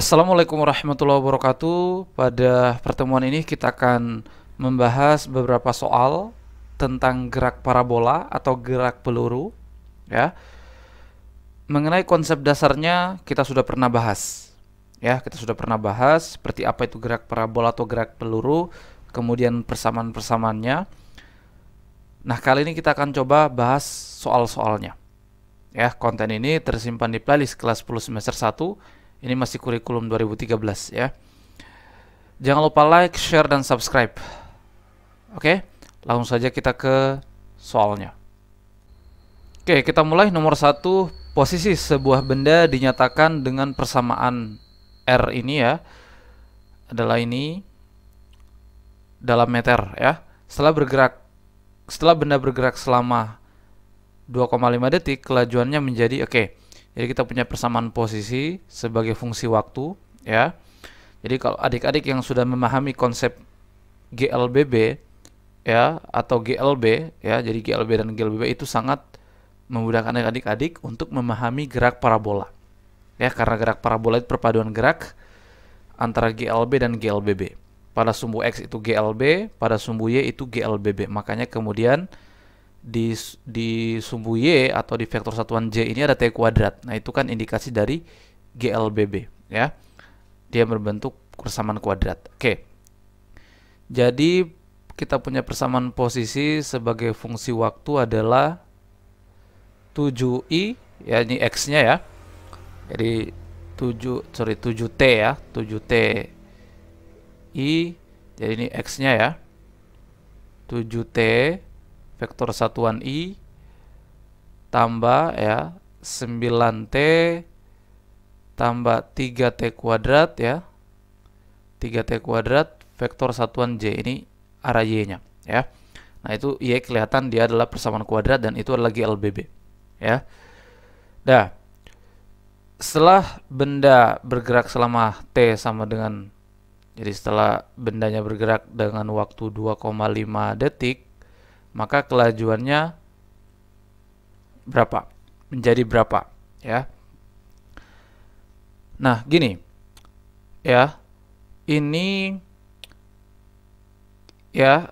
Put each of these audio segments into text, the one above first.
Assalamualaikum warahmatullahi wabarakatuh. Pada pertemuan ini kita akan membahas beberapa soal tentang gerak parabola atau gerak peluru, ya. Mengenai konsep dasarnya kita sudah pernah bahas. Ya, kita sudah pernah bahas seperti apa itu gerak parabola atau gerak peluru, kemudian persamaan-persamaannya. Nah, kali ini kita akan coba bahas soal-soalnya. Ya, konten ini tersimpan di playlist kelas 10 semester 1. Ini masih kurikulum 2013 ya. Jangan lupa like, share, dan subscribe. Oke, langsung saja kita ke soalnya. Oke, kita mulai. Nomor 1, posisi sebuah benda dinyatakan dengan persamaan R ini ya. Adalah ini dalam meter ya. Setelah benda bergerak selama 2,5 detik, kelajuannya menjadi Jadi kita punya persamaan posisi sebagai fungsi waktu ya. Jadi kalau adik-adik yang sudah memahami konsep GLBB ya atau GLB ya, jadi GLB dan GLBB itu sangat memudahkan adik-adik untuk memahami gerak parabola. Ya, karena gerak parabola itu perpaduan gerak antara GLB dan GLBB. Pada sumbu X itu GLB, pada sumbu Y itu GLBB. Makanya kemudian di sumbu Y atau di vektor satuan J ini ada T kuadrat. Nah, itu kan indikasi dari GLBB ya. Dia berbentuk persamaan kuadrat. Oke. Jadi kita punya persamaan posisi sebagai fungsi waktu adalah 7I ya, ini X-nya ya. Jadi 7T ya, 7T I. Jadi ini X-nya ya. 7T vektor satuan I tambah ya 9T tambah 3T kuadrat ya, 3T kuadrat vektor satuan J, ini arah Y-nya ya. Nah, itu Y kelihatan dia adalah persamaan kuadrat dan itu adalah GLBB ya. Nah, setelah benda bergerak selama T sama dengan, jadi setelah bendanya bergerak dengan waktu 2,5 detik, maka kelajuannya berapa? Menjadi berapa ya? Nah, gini ya. Ini ya,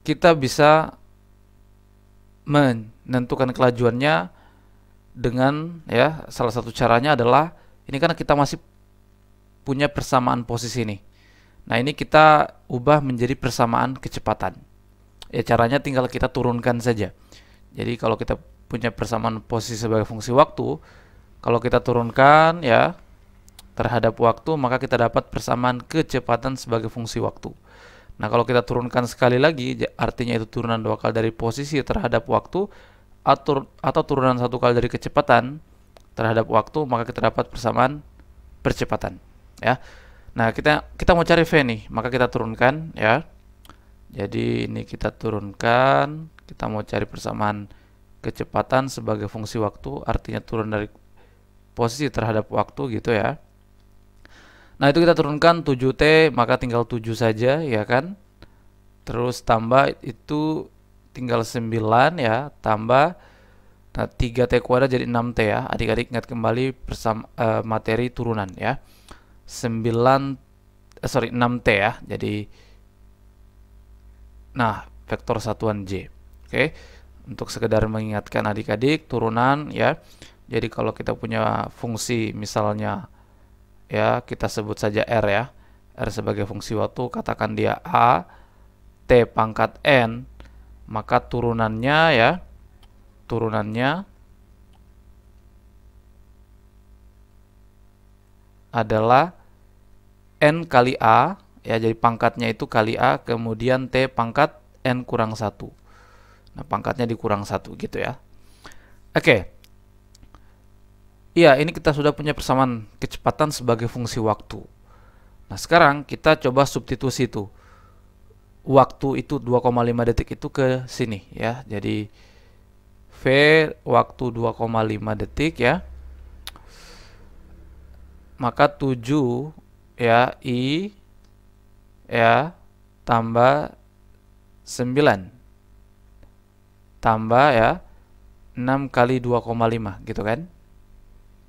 kita bisa menentukan kelajuannya dengan ya, salah satu caranya adalah ini, karena kita masih punya persamaan posisi nih. Nah, ini kita ubah menjadi persamaan kecepatan. Ya, caranya tinggal kita turunkan saja. Jadi kalau kita punya persamaan posisi sebagai fungsi waktu, kalau kita turunkan ya terhadap waktu, maka kita dapat persamaan kecepatan sebagai fungsi waktu. Nah, kalau kita turunkan sekali lagi, artinya itu turunan 2 kali dari posisi terhadap waktu atau turunan 1 kali dari kecepatan terhadap waktu, maka kita dapat persamaan percepatan ya. Nah, kita mau cari V nih, maka kita turunkan ya. Jadi ini kita turunkan, kita mau cari persamaan kecepatan sebagai fungsi waktu, artinya turun dari posisi terhadap waktu gitu ya. Nah, itu kita turunkan 7T, maka tinggal 7 saja ya kan. Terus tambah itu tinggal 9 ya, tambah 3T kuadrat jadi 6T ya. Adik-adik ingat kembali materi turunan ya. 6T ya. Jadi vektor satuan J. Oke. Untuk sekedar mengingatkan adik-adik turunan ya. Jadi kalau kita punya fungsi misalnya ya, kita sebut saja R ya. R sebagai fungsi waktu, katakan dia A T pangkat N, maka turunannya adalah N kali A ya, jadi pangkatnya itu kali A, kemudian T pangkat N kurang 1. Nah, pangkatnya dikurang 1 gitu ya. Oke. Iya, ini kita sudah punya persamaan kecepatan sebagai fungsi waktu. Nah, sekarang kita coba substitusi itu. Waktu itu 2,5 detik itu ke sini ya. Jadi V waktu 2,5 detik ya. Maka 7 ya I ya tambah 9 tambah ya 6 kali 2,5 gitu kan.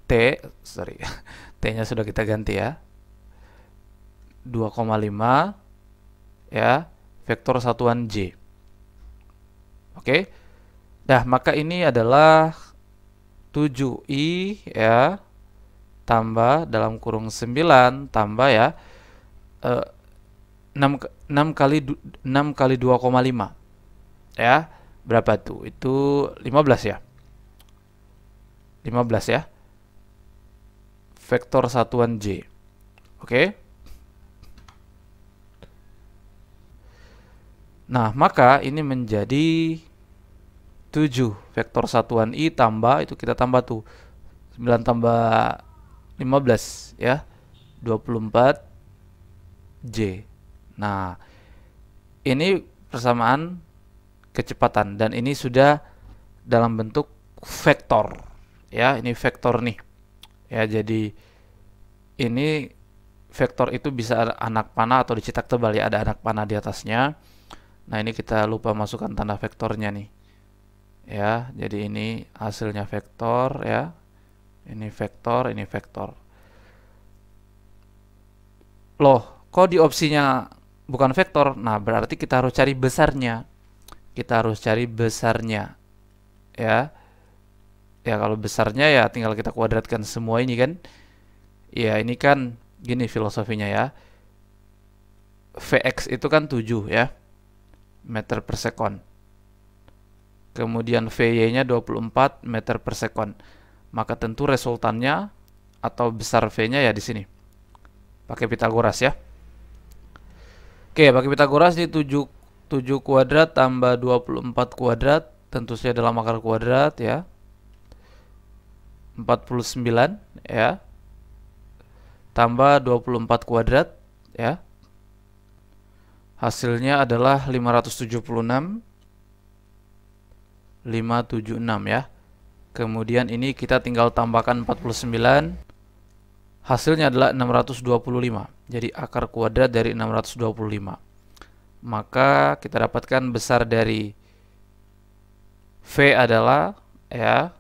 T nya sudah kita ganti ya. 2,5 ya, vektor satuan J. Oke. Nah, maka ini adalah 7i ya tambah dalam kurung 9 tambah ya 6 kali 2,5 ya. Berapa tuh? Itu 15 ya. 15 ya. Vektor satuan J. Oke. Nah, maka ini menjadi 7 vektor satuan I tambah, itu kita tambah tuh 9 tambah 15 ya, 24 J. Nah, ini persamaan kecepatan dan ini sudah dalam bentuk vektor ya, ini vektor nih ya. Jadi ini vektor itu bisa anak panah atau dicetak tebal ya, ada anak panah di atasnya. Nah, ini kita lupa masukkan tanda vektornya nih ya. Jadi ini hasilnya vektor ya, ini vektor, ini vektor. Loh, kok di opsinya bukan vektor? Nah, berarti kita harus cari besarnya. Kita harus cari besarnya ya. Ya, kalau besarnya ya tinggal kita kuadratkan semua ini kan. Ya, ini kan gini filosofinya ya. Vx itu kan 7 ya, meter per sekon. Kemudian Vy-nya 24 meter per sekon. Maka tentu resultannya atau besar V-nya ya di sini. Pakai Pitagoras ya. Oke, pakai Pitagoras di 7 kuadrat tambah 24 kuadrat, tentu saja dalam akar kuadrat ya. 49 ya. Tambah 24 kuadrat ya. Hasilnya adalah 576 ya. Kemudian ini kita tinggal tambahkan 49. Hasilnya adalah 625. Jadi akar kuadrat dari 625. Maka kita dapatkan besar dari V adalah ya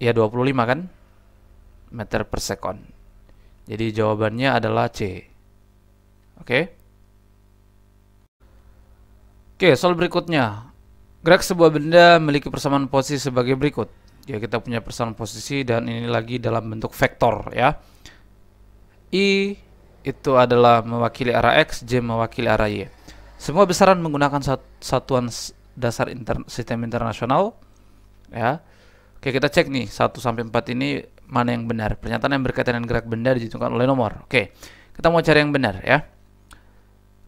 25 kan, meter per sekon. Jadi jawabannya adalah C. Oke. Oke, soal berikutnya. Gerak sebuah benda memiliki persamaan posisi sebagai berikut. Ya, kita punya persamaan posisi dan ini lagi dalam bentuk vektor ya. I itu adalah mewakili arah X, J mewakili arah Y. Semua besaran menggunakan satuan dasar sistem internasional ya. Oke, kita cek nih 1 sampai 4 ini mana yang benar. Pernyataan yang berkaitan dengan gerak benda ditentukan oleh nomor. Oke, kita mau cari yang benar ya.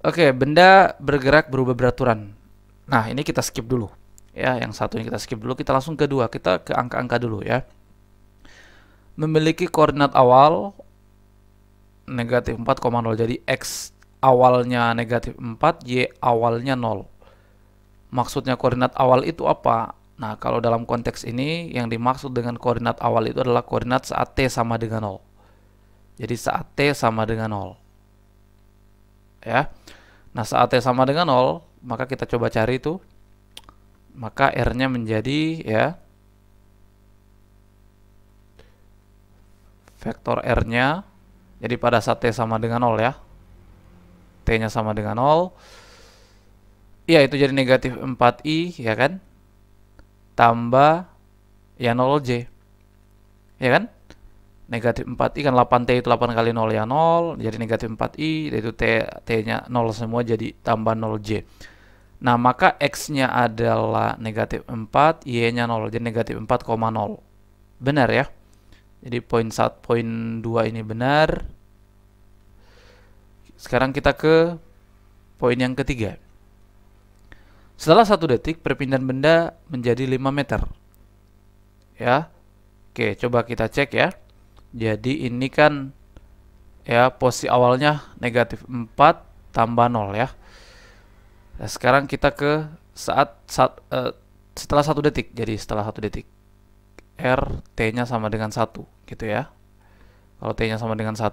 Oke, benda bergerak berubah beraturan. Nah, ini kita skip dulu ya. Yang satu ini kita skip dulu, kita langsung ke dua. Kita ke angka-angka dulu ya. Memiliki koordinat awal negatif 4,0. Jadi X awalnya negatif 4, Y awalnya 0. Maksudnya koordinat awal itu apa? Nah, kalau dalam konteks ini yang dimaksud dengan koordinat awal itu adalah koordinat saat T sama dengan 0. Jadi saat T sama dengan 0 ya. Nah, saat T sama dengan 0, maka kita coba cari itu. Maka R-nya menjadi ya, vektor R-nya. Jadi pada saat T sama dengan 0 ya, T-nya sama dengan 0, ya itu jadi negatif 4i ya kan, tambah ya 0j ya kan. Negatif 4i kan 8t itu 8 kali 0 ya 0, jadi negatif 4i, yaitu t-nya 0 semua, jadi tambah 0j. Nah, maka x-nya adalah negatif 4, y-nya 0, jadi negatif 4,0. Benar ya. Jadi poin 2 ini benar. Sekarang kita ke poin yang ketiga. Setelah 1 detik, perpindahan benda menjadi 5 meter. Ya. Oke, coba kita cek ya. Jadi ini kan ya posisi awalnya negatif 4 tambah 0 ya. Nah, sekarang kita ke setelah 1 detik. Jadi setelah 1 detik, R T-nya sama dengan 1 gitu ya. Kalau T-nya sama dengan 1,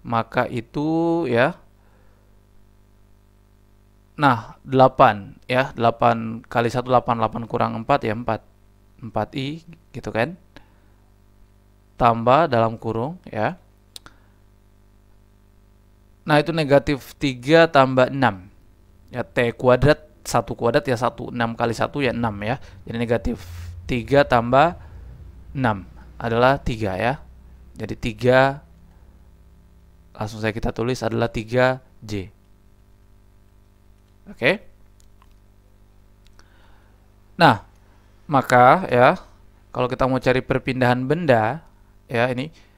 maka itu ya, nah 8 ya, 8 kali 1 8, 8 kurang 4 ya 4i gitu kan, tambah dalam kurung ya. Nah, itu negatif 3 tambah 6. Ya, T kuadrat, 1 kuadrat ya 1. 6 kali 1 ya 6 ya. Jadi negatif 3 tambah 6 adalah 3 ya. Jadi 3, langsung saya kita tulis adalah 3J. Oke. Nah, maka ya, kalau kita mau cari perpindahan benda, ya ini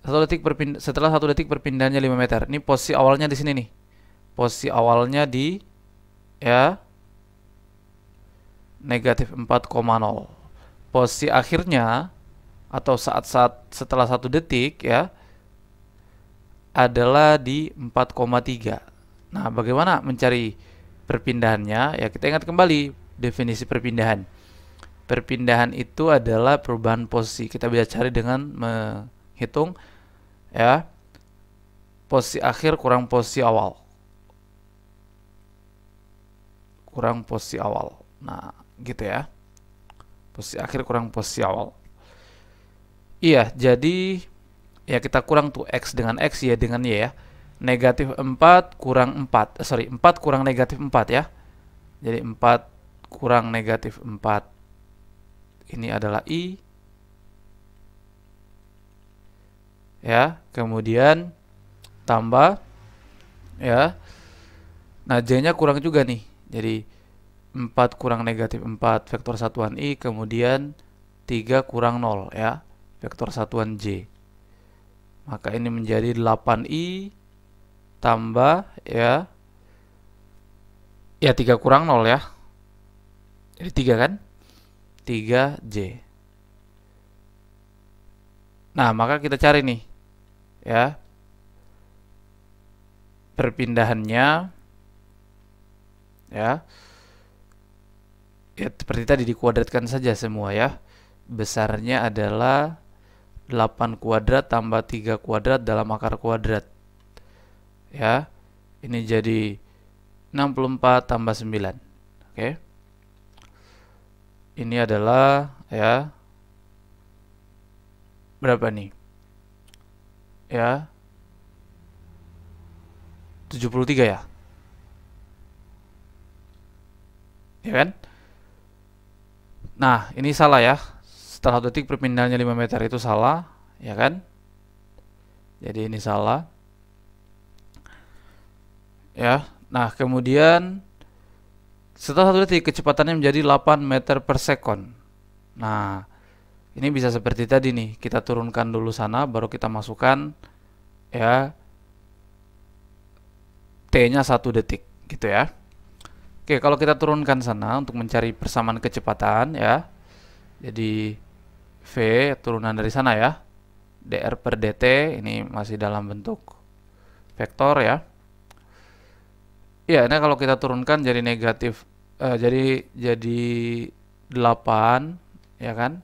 setelah 1 detik perpindahannya 5 meter. Ini posisi awalnya di sini nih. Posisi awalnya di ya negatif 4,0. Posisi akhirnya atau saat-saat setelah 1 detik ya adalah di 4,3. Nah, bagaimana mencari perpindahannya? Ya, kita ingat kembali definisi perpindahan. Perpindahan itu adalah perubahan posisi. Kita bisa cari dengan menghitung ya posisi akhir kurang posisi awal. Kurang posisi awal. Nah, gitu ya. Posisi akhir kurang posisi awal. Iya, jadi ya kita kurang tuh X dengan X ya dengan Y ya. Negatif 4 kurang 4. 4 kurang negatif 4 ya. Jadi 4 kurang negatif 4. Ini adalah I. Ya, kemudian tambah ya. Nah, J-nya kurang juga nih. Jadi 4 kurang negatif 4 vektor satuan I, kemudian 3 kurang 0 ya, vektor satuan J. Maka ini menjadi 8I tambah ya 3 kurang 0 ya. Jadi 3 kan? 3J. Nah, maka kita cari nih ya perpindahannya ya. Ya, seperti tadi dikuadratkan saja semua ya. Besarnya adalah 8 kuadrat tambah 3 kuadrat dalam akar kuadrat. Ya. Ini jadi 64 tambah 9. Oke. Ini adalah ya berapa nih? Ya. 73 ya. Ya kan? Nah, ini salah ya. Setelah 1 detik perpindahannya 5 meter itu salah, ya kan? Jadi ini salah. Ya. Nah, kemudian setelah 1 detik kecepatannya menjadi 8 meter per sekon. Nah, ini bisa seperti tadi nih. Kita turunkan dulu sana, baru kita masukkan ya T-nya 1 detik, gitu ya. Oke, kalau kita turunkan sana untuk mencari persamaan kecepatan ya. Jadi V turunan dari sana ya. dr per dt ini masih dalam bentuk vektor ya. Ya, ini kalau kita turunkan jadi negatif jadi 8 ya kan?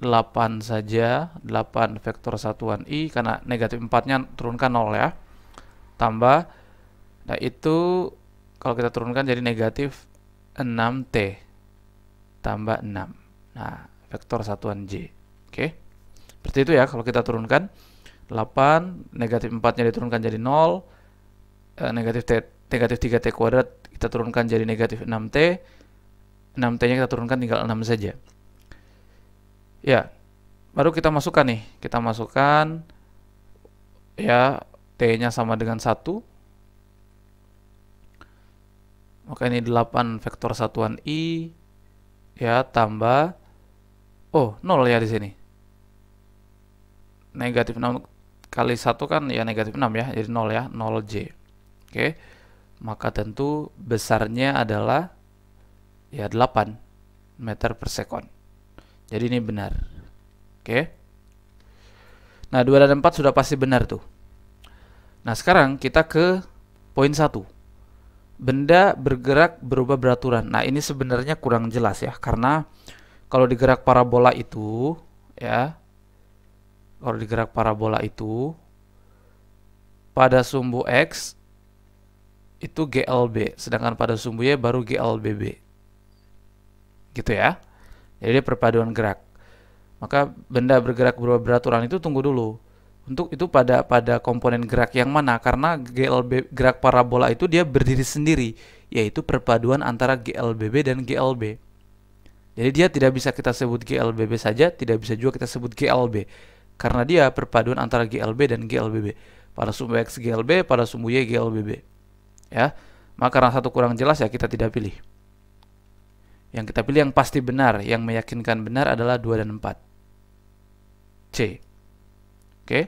8 saja, 8 vektor satuan I karena negatif 4-nya turunkan 0 ya. Tambah, nah itu kalau kita turunkan jadi negatif 6T tambah 6. Nah, vektor satuan J. Oke. Seperti itu ya kalau kita turunkan 8, negatif 4-nya diturunkan jadi 0, negatif 3T kuadrat kita turunkan jadi negatif 6T, 6T-nya kita turunkan tinggal 6 saja. Ya, baru kita masukkan nih. Kita masukkan ya T-nya sama dengan 1. Maka ini 8 vektor satuan I ya tambah 0 ya di sini. Negatif 6 kali 1 kan ya negatif 6 ya. Jadi 0 ya, 0J. Oke. Maka tentu besarnya adalah ya 8 meter per sekon. Jadi ini benar. Oke. Nah, 2 dan 4 sudah pasti benar tuh. Nah, sekarang kita ke poin 1. Benda bergerak berubah beraturan. Nah, ini sebenarnya kurang jelas ya, karena kalau digerak parabola itu ya, kalau digerak parabola itu pada sumbu X itu GLB, sedangkan pada sumbu Y baru GLBB. Gitu ya. Jadi dia perpaduan gerak. Maka benda bergerak berubah beraturan itu tunggu dulu. Untuk itu pada komponen gerak yang mana? Karena GLB gerak parabola itu dia berdiri sendiri, yaitu perpaduan antara GLBB dan GLB. Jadi dia tidak bisa kita sebut GLBB saja, tidak bisa juga kita sebut GLB. Karena dia perpaduan antara GLB dan GLBB. Pada sumbu X GLB, pada sumbu Y GLBB. Ya. Maka karena satu kurang jelas ya kita tidak pilih. Yang kita pilih yang pasti benar, yang meyakinkan benar adalah 2 dan 4. C. Oke.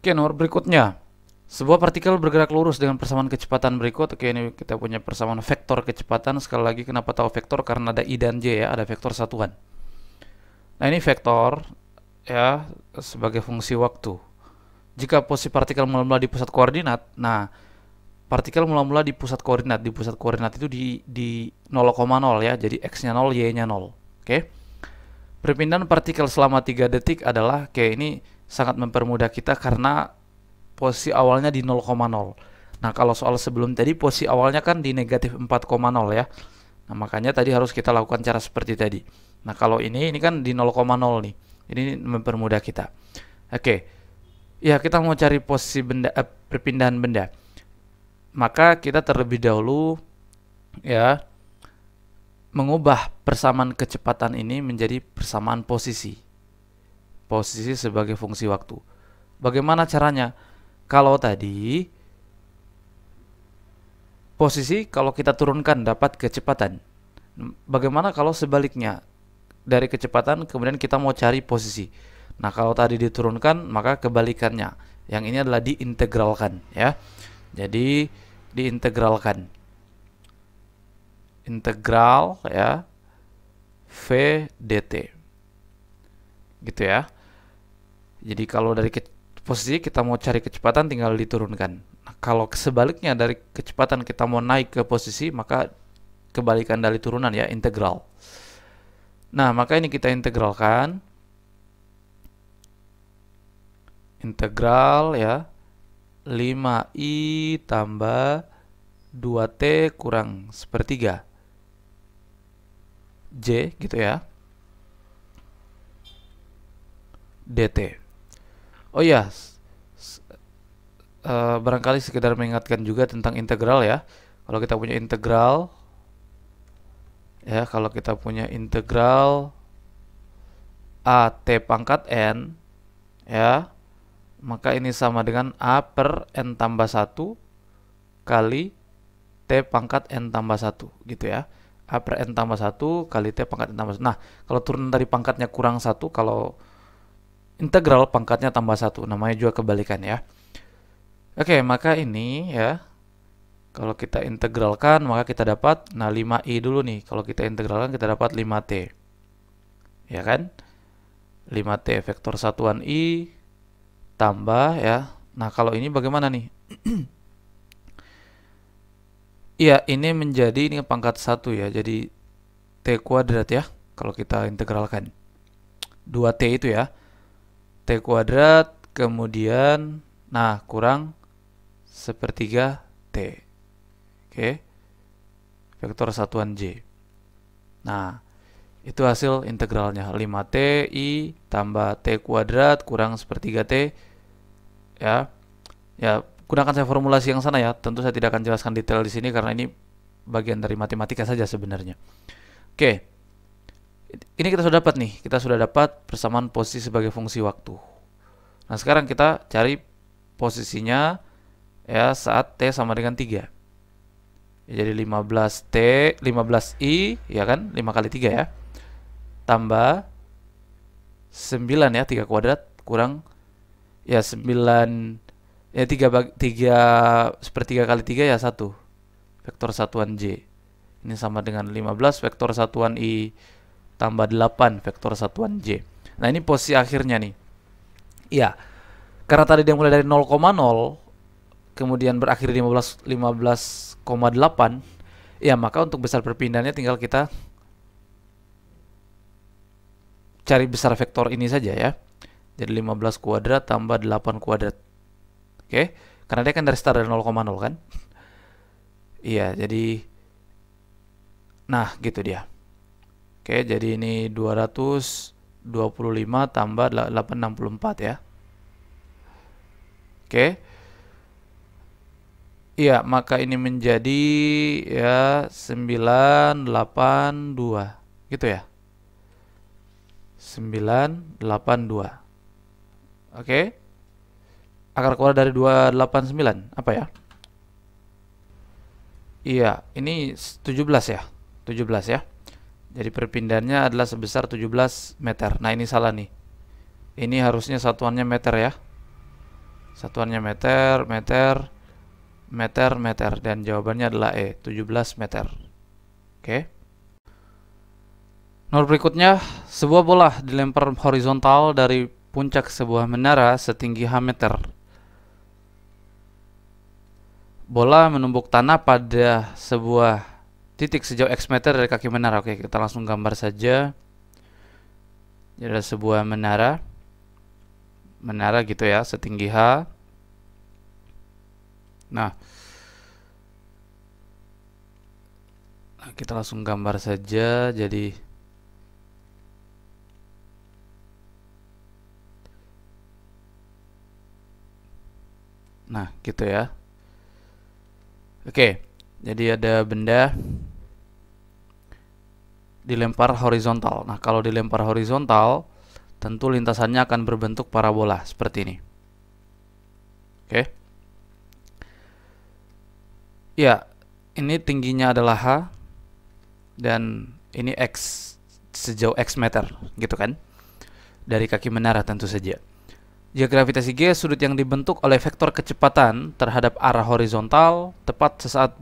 Oke, nomor berikutnya. Sebuah partikel bergerak lurus dengan persamaan kecepatan berikut. Oke, ini kita punya persamaan vektor kecepatan. Sekali lagi, kenapa tahu vektor? Karena ada I dan J ya, ada vektor satuan. Nah, ini vektor ya sebagai fungsi waktu. Jika posisi partikel mula-mula di pusat koordinat, nah partikel mula-mula di pusat koordinat. Di pusat koordinat itu di 0,0 ya, jadi X-nya 0, Y-nya 0. Oke. Perpindahan partikel selama 3 detik adalah, oke, ini sangat mempermudah kita karena posisi awalnya di 0,0. Nah, kalau soal sebelum tadi posisi awalnya kan di negatif 4,0 ya. Nah, makanya tadi harus kita lakukan cara seperti tadi. Nah, kalau ini kan di 0,0 nih. Ini mempermudah kita. Oke. Ya, kita mau cari posisi benda perpindahan benda. Maka kita terlebih dahulu ya mengubah persamaan kecepatan ini menjadi persamaan posisi. Posisi sebagai fungsi waktu. Bagaimana caranya? Kalau tadi posisi kalau kita turunkan dapat kecepatan. Bagaimana kalau sebaliknya? Dari kecepatan kemudian kita mau cari posisi. Nah, kalau tadi diturunkan maka kebalikannya. Yang ini adalah diintegralkan ya. Jadi diintegralkan. Integral ya V dt. Gitu ya. Jadi kalau dari posisi kita mau cari kecepatan tinggal diturunkan. Nah, kalau sebaliknya dari kecepatan kita mau naik ke posisi maka kebalikan dari turunan ya, integral. Nah, maka ini kita integralkan. Integral ya 5i tambah 2t kurang sepertiga J gitu ya dt. Oh ya, barangkali sekedar mengingatkan juga tentang integral ya. Kalau kita punya integral ya, kalau kita punya integral a t pangkat n ya, maka ini sama dengan a per n tambah 1 kali t pangkat n tambah 1 gitu ya. A per n tambah 1 kali t pangkat n tambah 1. Nah, kalau turun dari pangkatnya kurang 1, kalau integral pangkatnya tambah 1, namanya juga kebalikan ya. Oke, maka ini ya, kalau kita integralkan maka kita dapat, nah 5i dulu nih, kalau kita integralkan kita dapat 5t ya kan, 5t vektor satuan i tambah ya. Nah, kalau ini bagaimana nih? Iya, ini menjadi, ini pangkat 1 ya, jadi t kuadrat ya, kalau kita integralkan 2t itu ya, t kuadrat kemudian nah kurang sepertiga t. Oke. Vektor satuan j. Nah, itu hasil integralnya 5t i tambah t kuadrat kurang sepertiga t ya. Ya, gunakan saya formulasi yang sana ya. Tentu saya tidak akan jelaskan detail di sini karena ini bagian dari matematika saja sebenarnya. Oke. Ini kita sudah dapat nih. Kita sudah dapat persamaan posisi sebagai fungsi waktu. Nah, sekarang kita cari posisinya ya saat t sama dengan 3. Ya, jadi 15t, 15i ya kan, 5 kali 3 ya. Tambah 9 ya, 3 kuadrat kurang ya 9 ya 3 sepertiga kali 3 ya 1. Vektor satuan j. Ini sama dengan 15 vektor satuan i tambah 8 vektor satuan j. Nah, ini posisi akhirnya nih. Iya. Karena tadi dia mulai dari 0,0 kemudian berakhir di 15,8, ya maka untuk besar perpindahannya tinggal kita cari besar vektor ini saja ya. Jadi 15 kuadrat tambah 8 kuadrat. Oke, karena dia kan dari start dari 0,0 kan. Iya, jadi nah gitu dia. Oke, jadi ini 200 25 tambah 864 ya. Oke. Iya, maka ini menjadi ya 982 gitu ya. 982. Oke. Akar keluar dari 289 apa ya? Iya, ini 17 ya. 17 ya. Jadi perpindahannya adalah sebesar 17 meter. Nah, ini salah nih. Ini harusnya satuannya meter ya. Satuannya meter, meter, meter, meter. Dan jawabannya adalah E, 17 meter. Oke. Nomor berikutnya, sebuah bola dilempar horizontal dari puncak sebuah menara setinggi H meter. Bola menumbuk tanah pada sebuah titik sejauh X meter dari kaki menara. Oke, kita langsung gambar saja. Jadi ada sebuah menara. Menara gitu ya, setinggi H. Nah, kita langsung gambar saja. Jadi nah, gitu ya. Oke, jadi ada benda dilempar horizontal. Nah, kalau dilempar horizontal, tentu lintasannya akan berbentuk parabola seperti ini. Oke. Ya, ini tingginya adalah H dan ini X, sejauh X meter, gitu kan? Dari kaki menara tentu saja. Jika gravitasi G, sudut yang dibentuk oleh vektor kecepatan terhadap arah horizontal tepat sesaat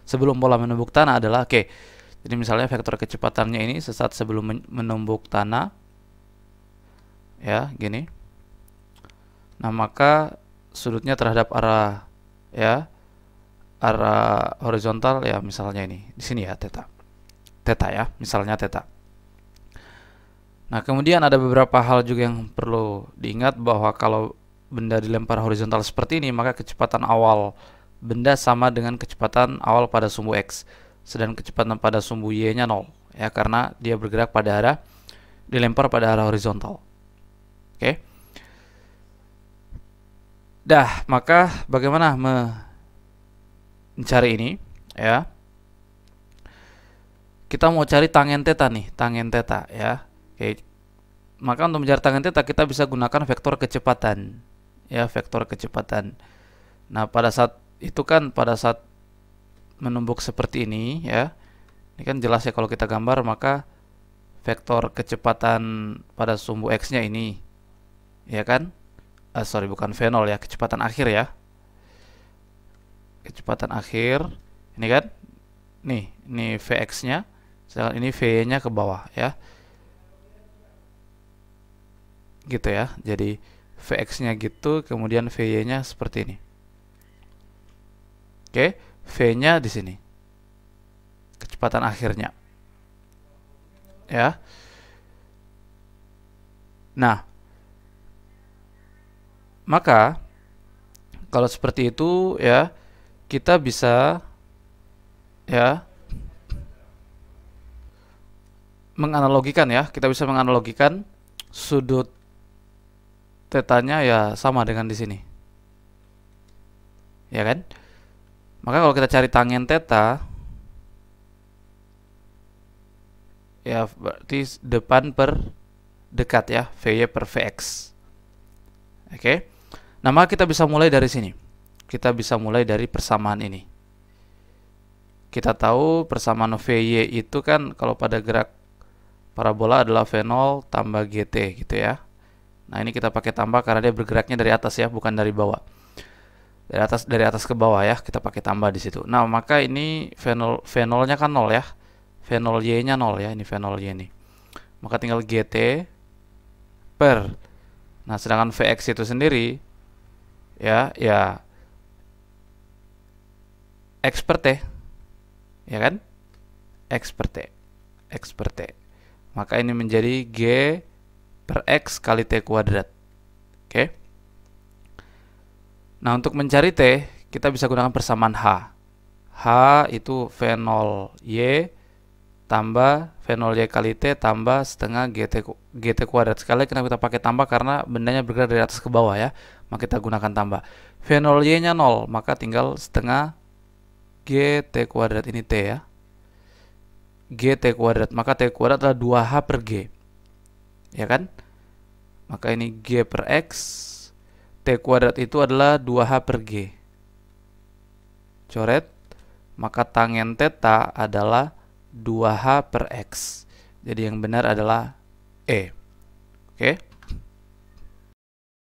sebelum bola menumbuk tanah adalah oke. Jadi misalnya vektor kecepatannya ini sesaat sebelum menumbuk tanah, ya gini. Nah, maka sudutnya terhadap arah horizontal ya misalnya ini di sini ya theta ya, misalnya theta. Nah, kemudian ada beberapa hal juga yang perlu diingat, bahwa kalau benda dilempar horizontal seperti ini, maka kecepatan awal benda sama dengan kecepatan awal pada sumbu X, sedangkan kecepatan pada sumbu Y-nya 0 ya, karena dia bergerak dilempar pada arah horizontal. Oke. Dah, maka bagaimana mencari ini ya? Kita mau cari tangen theta nih, tangen theta ya. Oke. Maka untuk mencari tangen theta kita bisa gunakan vektor kecepatan. Ya, vektor kecepatan. Nah, pada saat menumbuk seperti ini ya. Ini kan jelas ya kalau kita gambar, maka vektor kecepatan pada sumbu X-nya ini. Ya kan? Bukan V0 ya, kecepatan akhir ya. Kecepatan akhir. Ini kan? Nih, ini Vx-nya. Sedangkan ini V-nya ke bawah ya. Gitu ya. Jadi Vx-nya gitu, kemudian Vy-nya seperti ini. Oke, V-nya di sini. Kecepatan akhirnya. Ya. Nah, maka kalau seperti itu ya, kita bisa ya menganalogikan ya, kita bisa menganalogikan sudut tetanya ya sama dengan di sini. Ya kan? Maka kalau kita cari tangen theta ya berarti depan per dekat ya, Vy per Vx. Oke. Nah, maka kita bisa mulai dari sini. Kita bisa mulai dari persamaan ini. Kita tahu persamaan Vy itu kan kalau pada gerak parabola adalah V0 tambah GT gitu ya. Nah, ini kita pakai tambah karena dia bergeraknya dari atas ya, bukan dari bawah. Dari atas ke bawah ya, kita pakai tambah di situ. Nah, maka ini V0-nya kan 0 ya. V0Y-nya 0 ya, ini V0Y ini. Maka tinggal GT per. Nah, sedangkan Vx itu sendiri ya X per T. Ya kan? X per T. X per T. Maka ini menjadi G per X kali T kuadrat. Oke. Nah, untuk mencari T, kita bisa gunakan persamaan H. H itu V0Y tambah V0Y kali T tambah setengah GT kuadrat. Sekali kenapa kita pakai tambah? Karena bendanya bergerak dari atas ke bawah ya. Maka kita gunakan tambah. V0Y nya 0, maka tinggal setengah GT kuadrat. Ini T ya. GT kuadrat, maka T kuadrat adalah 2H per G. Ya kan? Maka ini G per X. T kuadrat itu adalah 2H per G. Coret. Maka tangen theta adalah 2H per X. Jadi yang benar adalah E. Oke.